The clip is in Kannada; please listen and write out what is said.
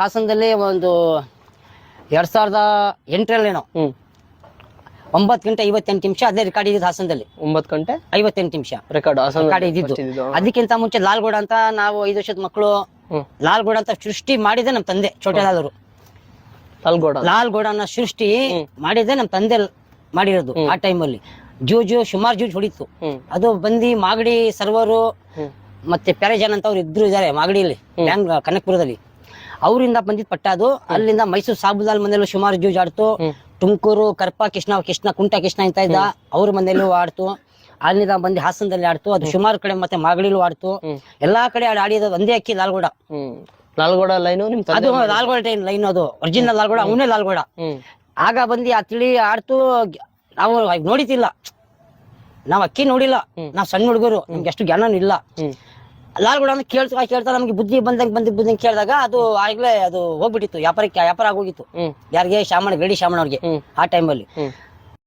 ಹಾಸನದಲ್ಲಿ ಒಂದು 2008 9 ಗಂಟೆ 58 ನಿಮಿಷ ಅದೇ ರೆಕಾರ್ಡ್ ಇದ್ದಿದ್ದು ಹಾಸನದಲ್ಲಿ. 9 ಗಂಟೆ 58 ನಿಮಿಷ ರೆಕಾರ್ಡ್ ಇದ್ದಿದ್ದು. ಅದಕ್ಕಿಂತ ಮುಂಚೆ ಲಾಲ್ಗೌಡ ಅಂತ ನಾವು 5 ವರ್ಷದ ಮಕ್ಕಳು ಲಾಲ್ಗೌಡ ಅಂತ ಸೃಷ್ಟಿ ಮಾಡಿದೆ ನಮ್ಮ ತಂದೆ ಚೋಟೆಲಾದರು. ಲಾಲ್ಗೌಡನ ಸೃಷ್ಟಿ ಮಾಡಿದೆ ನಮ್ಮ ತಂದೆ ಮಾಡಿರೋದು. ಆ ಟೈಮಲ್ಲಿ ಸುಮಾರು ಜೂಜ್ ಹೊಡಿತು. ಅದು ಬಂದಿ ಮಾಗಡಿ ಸರ್ವರು ಮತ್ತೆ ಪ್ಯಾರೇಜನ್ ಅಂತ ಅವ್ರು ಇದ್ರು ಇದಾರೆ ಮಾಗಡಿಯಲ್ಲಿ, ಕನಕಪುರದಲ್ಲಿ. ಅವರಿಂದ ಬಂದಿದ್ ಪಟ್ಟ ಅದು. ಅಲ್ಲಿಂದ ಮೈಸೂರು ಸಾಬುಲಾಲ್ ಮನೆಯಲ್ಲೂ ಸುಮಾರು ಜೂಜ್ ಆಡ್ತು. ತುಮಕೂರು ಕರ್ಪ ಕೃಷ್ಣ ಕುಂಟ ಕೃಷ್ಣ ಅಂತ ಇದ್ದ, ಅವ್ರ ಮನೆಯಲ್ಲೂ ಆಡ್ತು. ಅಲ್ಲಿಂದ ಬಂದು ಹಾಸನದಲ್ಲಿ ಆಡ್ತು. ಅದು ಸುಮಾರು ಕಡೆ ಮತ್ತೆ ಮಾಗಡಿಲೂ ಆಡ್ತು. ಎಲ್ಲಾ ಕಡೆ ಆಡಿದ ಒಂದೇ ಅಕ್ಕಿ ಲಾಲ್ಗೌಡ. ಲಾಲ್ಗೌಡ ಲೈನ್ ಅದು ಲಾಲ್ಗೌಡ ಲೈನ್, ಅದು ಒರಿಜಿನಲ್ ಲಾಲ್ಗೌಡ, ಅವನೇ ಲಾಲ್ಗೌಡ. ಆಗ ಬಂದು ಆ ತಿಳಿ ಆಡ್ತು. ನಾವು ನೋಡಿತಿಲ್ಲ, ನಾವ್ ಅಕ್ಕಿ ನೋಡಿಲ್ಲ, ನಾವ್ ಸಣ್ಣ ಹುಡುಗರು, ನಮ್ಗೆ ಅಷ್ಟು ಜ್ಞಾನನೂ ಇಲ್ಲ. ಲಾಲ್ಗೌಡ ಕೇಳ್ತಾ ನಮ್ಗೆ ಬುದ್ಧಿ ಬಂದಂಗೆ ಕೇಳಿದಾಗ ಅದು ಆಗ್ಲೇ ಅದು ಹೋಗ್ಬಿಟ್ಟಿತ್ತು, ವ್ಯಾಪಾರ ಆಗೋಗಿತ್ತು. ಯಾರಿಗೆ ವೇಡಿ ಶಾಮಣ್ಣ ಅವ್ರಿಗೆ ಆ ಟೈಮಲ್ಲಿ.